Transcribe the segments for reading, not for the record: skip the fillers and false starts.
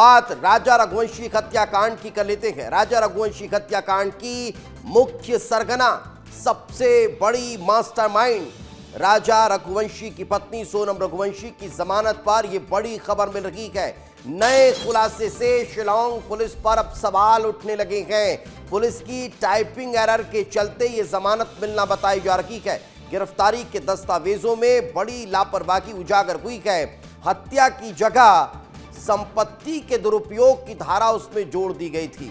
बात राजा रघुवंशी हत्याकांड की कर लेते हैं। राजा रघुवंशी हत्याकांड की मुख्य सरगना, सबसे बड़ी मास्टरमाइंड राजा रघुवंशी की पत्नी सोनम रघुवंशी की जमानत पर यह बड़ी खबर मिल रही है। नए खुलासे से शिलांग पुलिस पर अब सवाल उठने लगे हैं। पुलिस की टाइपिंग एरर के चलते यह जमानत मिलना बताई जा रही है। गिरफ्तारी के दस्तावेजों में बड़ी लापरवाही उजागर हुई है। हत्या की जगह संपत्ति के दुरुपयोग की धारा उसमें जोड़ दी गई थी।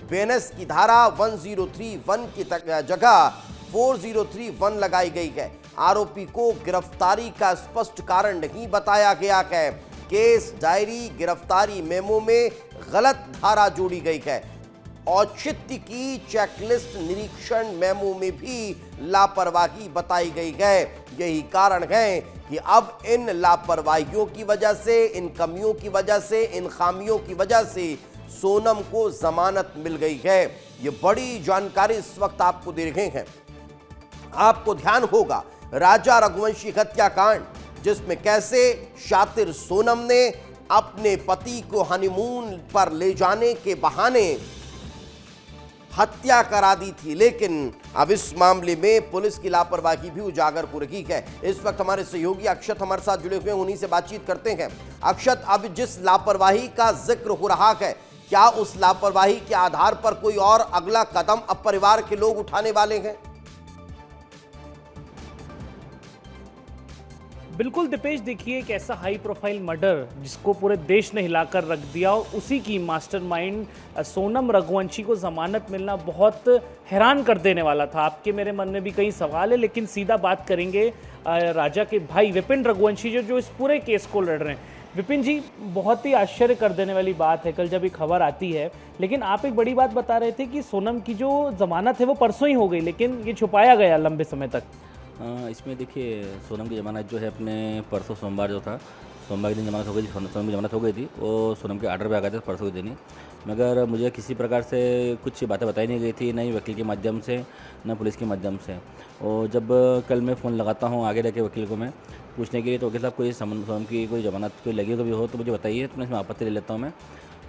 बीएनएस की धारा 1031 की जगह 4031 लगाई गई है। आरोपी को गिरफ्तारी का स्पष्ट कारण नहीं बताया गया है। केस डायरी गिरफ्तारी मेमो में गलत धारा जोड़ी गई है। औचित्य की चेकलिस्ट निरीक्षण मेमो में भी लापरवाही बताई गई है। यही कारण है कि अब इन लापरवाहियों की वजह से, इन कमियों की वजह से, इन खामियों की वजह से सोनम को जमानत मिल गई है। ये बड़ी जानकारी इस वक्त आपको दे रहे हैं। आपको ध्यान होगा राजा रघुवंशी हत्याकांड, जिसमें कैसे शातिर सोनम ने अपने पति को हनीमून पर ले जाने के बहाने हत्या करा दी थी, लेकिन अब इस मामले में पुलिस की लापरवाही भी उजागर हो रही है। इस वक्त हमारे सहयोगी अक्षत हमारे साथ जुड़े हुए हैं, उन्हीं से बातचीत करते हैं। अक्षत, अब जिस लापरवाही का जिक्र हो रहा है, क्या उस लापरवाही के आधार पर कोई और अगला कदम अब परिवार के लोग उठाने वाले हैं? बिल्कुल दीपेश, देखिए एक ऐसा हाई प्रोफाइल मर्डर जिसको पूरे देश ने हिलाकर रख दिया और उसी की मास्टरमाइंड सोनम रघुवंशी को जमानत मिलना बहुत हैरान कर देने वाला था। आपके मेरे मन में भी कई सवाल है, लेकिन सीधा बात करेंगे राजा के भाई विपिन रघुवंशी जो इस पूरे केस को लड़ रहे हैं। विपिन जी, बहुत ही आश्चर्य कर देने वाली बात है कल जब ये खबर आती है, लेकिन आप एक बड़ी बात बता रहे थे कि सोनम की जो जमानत है वो परसों ही हो गई, लेकिन ये छुपाया गया लंबे समय तक। इसमें देखिए, सोनम की ज़मानत जो है अपने परसों सोमवार जो था, सोमवार के दिन ज़मानत हो गई थी। सोनम की ज़मानत हो गई थी, वो सोनम के आर्डर पे आ गए थे परसों के दिन ही। मगर मुझे किसी प्रकार से कुछ बातें बताई नहीं गई थी, न ही वकील के माध्यम से, न पुलिस के माध्यम से। और जब कल मैं फ़ोन लगाता हूँ आगे रह के वकील को मैं पूछने के लिए, तो वकील साहब कोई सोनम की कोई ज़मानत कोई लगी कभी हो तो मुझे बताइए, तो मैं इसमें आपत्ति ले लेता हूँ मैं।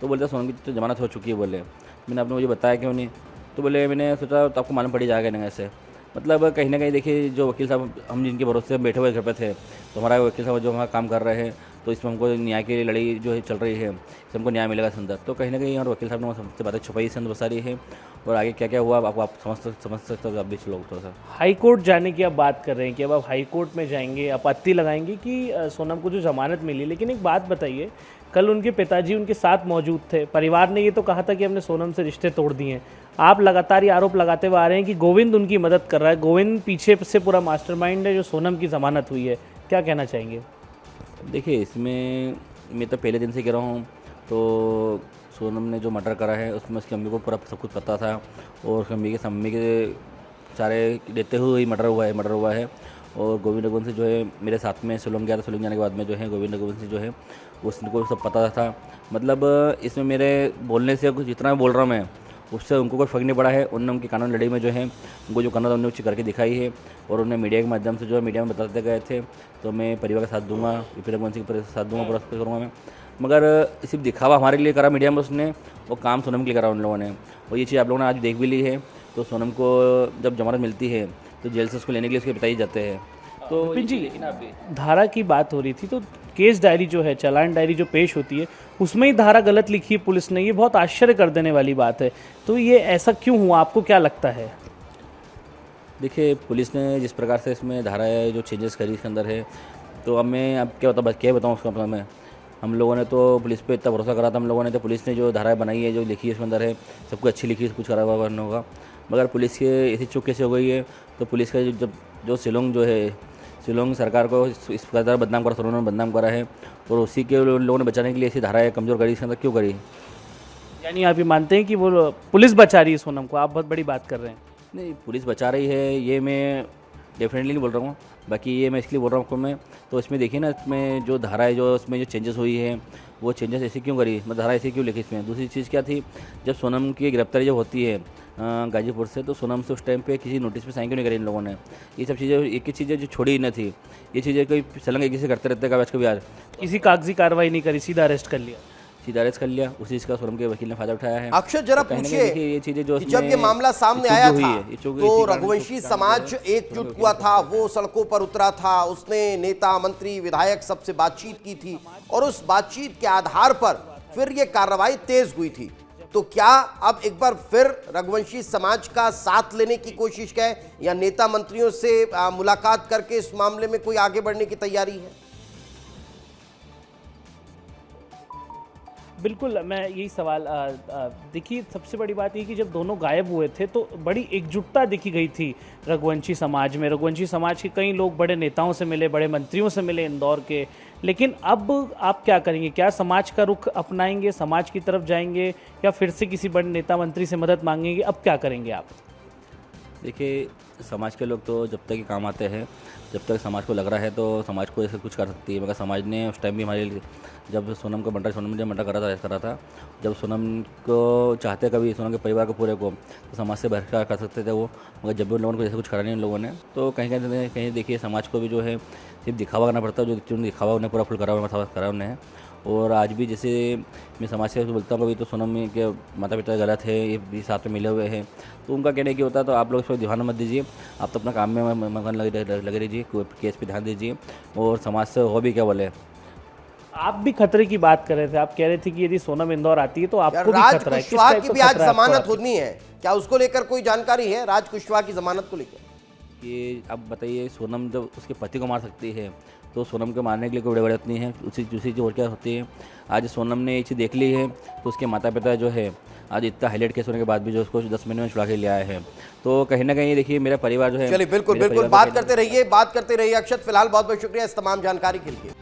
तो बोलते सोनम की तो ज़मानत हो चुकी है बोले। मैंने आपने मुझे बताया क्यों नहीं? तो बोले मैंने सोचा तो आपको मालूम पड़ ही जाएगा नहीं ऐसे। मतलब कहीं ना कहीं देखिए, जो वकील साहब हम जिनके भरोसे से बैठे हुए घर पे थे, तो हमारा वकील साहब जो हमारा काम कर रहे हैं, तो इसमें हमको न्याय की लड़ाई जो है चल रही है, इससे हमको न्याय मिलेगा इसके अंदर। तो कहीं ना कहीं और वकील साहब ने सबसे बातें छुपाई इसके अंदर सारी है, और आगे क्या क्या हुआ आप समझ सकते हो आप भी लोग थोड़ा सा। हाई कोर्ट जाने की आप बात कर रहे हैं कि अब आप हाई कोर्ट में जाएंगे, आपत्ति लगाएंगे कि सोनम को जो जमानत मिली, लेकिन एक बात बताइए, कल उनके पिताजी उनके साथ मौजूद थे। परिवार ने ये तो कहा था कि हमने सोनम से रिश्ते तोड़ दिए हैं। आप लगातार ये आरोप लगाते हुए आ रहे हैं कि गोविंद उनकी मदद कर रहा है, गोविंद पीछे से पूरा मास्टरमाइंड है जो सोनम की ज़मानत हुई है। क्या कहना चाहेंगे? देखिए, इसमें मैं तो पहले दिन से कह रहा हूँ, तो सोनम ने जो मर्डर करा है उसमें उसकी अम्मी को पूरा सब कुछ पता था, और उसकी अम्मी के सारे देते हुए ही मर्डर हुआ है। और गोविंद रघुवंशी जो है मेरे साथ में शिलोंग गया था, शिलोंग जाने के बाद में जो है गोविंद रघुवंशी जो है उसको सब पता था। मतलब इसमें मेरे बोलने से कुछ जितना बोल रहा हूँ मैं, उससे उनको कोई फर्क नहीं पड़ा है। उन्होंने उनकी कानून लड़ाई में जो है उनको जो करना था उन्होंने करके दिखाई है, और उन्हें मीडिया के माध्यम से जो है मीडिया में बताते गए थे। तो मैं परिवार का साथ दूंगा, विपिन रघुवंशी का साथ दूंगा, पूरा करूँगा मैं। मगर सिर्फ दिखावा हमारे लिए करा मीडिया में उसने, वो काम सोनम के लिए करा उन लोगों ने। और ये चीज़ आप लोगों ने आज देख भी ली है। तो सोनम को जब जमानत मिलती है तो जेल से उसको लेने के लिए उसके पिताजी जाते हैं। तो विपिन जी, लेकिन आप धारा की बात हो रही थी, तो केस डायरी जो है, चालान डायरी जो पेश होती है, उसमें ही धारा गलत लिखी है पुलिस ने। ये बहुत आश्चर्य कर देने वाली बात है। तो ये ऐसा क्यों हुआ, आपको क्या लगता है? देखिए, पुलिस ने जिस प्रकार से इसमें धारा है जो चेंजेस करी इसके अंदर है, तो अब मैं अब क्या बताऊँ उसका मतलब मैं। हम लोगों ने तो पुलिस पे इतना भरोसा करा था हम लोगों ने, तो पुलिस ने जो धाराएँ बनाई है, जो लिखी है इसके अंदर है, सब कुछ अच्छी लिखी है, सब कुछ करा हुआ करना होगा। मगर पुलिस के ऐसी चूक कैसे हो गई है? तो पुलिस का जो शिलोंग जो है, शिलोंग सरकार को इस प्रकार बदनाम करा, सोनम ने बदनाम करा है, और उसी के लोगों ने बचाने के लिए ऐसी धाराएँ कमज़ोर करी इसके अंदर क्यों करी? यानी आप ये मानते हैं कि वो पुलिस बचा रही है सोनम को? आप बहुत बड़ी बात कर रहे हैं। नहीं, पुलिस बचा रही है ये मैं डेफिनेटली नहीं बोल रहा हूँ, बाकी ये मैं इसलिए बोल रहा हूँ आपको मैं। तो इसमें देखिए ना, इसमें जो धारा है, जो इसमें जो चेंजेस हुई है, वो चेंजेस ऐसी क्यों करी, मतलब धारा ऐसी क्यों लिखी इसमें? दूसरी चीज़ क्या थी, जब सोनम की गिरफ्तारी जब होती है गाजीपुर से, तो सोनम से उस टाइम पे किसी नोटिस पे साइन क्यों नहीं करी इन लोगों ने? ये सब चीज़ें एक ही चीज़ें जो छोड़ी ही न थी, ये चीज़ें कोई सलंग एक से करते रहते हैं आज कभी आज। किसी कागजी कार्रवाई नहीं करी, सीधा अरेस्ट कर लिया। चीज़ अरेस्ट कर लिया, उसी चीज़ का सोनम के वकील ने फायदा उठाया है। अक्षय जरा तो कहीं ना पूछिए कहीं देखिए ये चीज़ें जो कि जब ये मामला सामने आया था तो रघुवंशी समाज एकजुट हुआ था, वो सड़कों पर उतरा था, उसने नेता मंत्री विधायक सबसे बातचीत की थी और उस बातचीत के आधार पर फिर ये कार्रवाई तेज हुई थी। तो क्या अब एक बार फिर रघुवंशी समाज का साथ लेने की कोशिश है या नेता मंत्रियों से मुलाकात करके इस मामले में कोई आगे बढ़ने की तैयारी है? बिल्कुल, मैं यही सवाल देखिए सबसे बड़ी बात ये कि जब दोनों गायब हुए थे तो बड़ी एकजुटता दिखी गई थी रघुवंशी समाज में। रघुवंशी समाज के कई लोग बड़े नेताओं से मिले, बड़े मंत्रियों से मिले इंदौर के। लेकिन अब आप क्या करेंगे? क्या समाज का रुख अपनाएंगे, समाज की तरफ जाएंगे या फिर से किसी बड़े नेता मंत्री से मदद मांगेंगे? अब क्या करेंगे आप? देखिए समाज के लोग तो जब तक ही काम आते हैं, जब तक समाज को लग रहा है तो समाज को ऐसे कुछ कर सकती है। मगर समाज ने उस टाइम भी हमारे लिए जब सोनम का मर्डर सोनम ने मर्डर करा था, जब सोनम को चाहते कभी सोनम के परिवार को पूरे को तो समाज से बहिष्कार कर सकते थे वो। मगर जब भी उन लोगों को जैसे कुछ करा नहीं उन लोगों ने, तो कहीं देखिए समाज को भी जो है सिर्फ दिखावा करना पड़ता है। जो दिखावा उन्हें पूरा फुल करा उन्हें। और आज भी जैसे मैं समाज से बोलता हूँ कभी तो सोनम के माता पिता गलत है, ये भी साथ में मिले हुए हैं, तो उनका कहने की होता है तो आप लोग इस पर ध्यान मत दीजिए, आप तो अपना काम में मगन लगे रहिए, केस पे ध्यान दीजिए और समाज से हो भी क्या बोले। आप भी खतरे की बात कर रहे थे, आप कह रहे थे कि यदि सोनम इंदौर आती है तो आपको भी राज खतरा है। किस कुशवाहा टाइप की का भी आज खतरा है आपको जमानत आती है? होनी है, क्या उसको लेकर कोई जानकारी है? राज कुशवाहा की जमानत को लेकर कि अब बताइए सोनम जब उसके पति को मार सकती है तो सोनम को मारने के लिए कोई बड़ी बात नहीं है, उसी चीज़ और क्या होती है। आज सोनम ने ये चीज़ देख ली है तो उसके माता पिता जो है आज इतना हाईलाइट केस होने के बाद भी जो उसको 10 महीने में छुड़ा के ले आए हैं, तो कहीं ना कहीं देखिए मेरा परिवार जो है। चलिए बिल्कुल बात करते रहिए अक्षत। फिलहाल बहुत बहुत शुक्रिया इस तमाम जानकारी के लिए।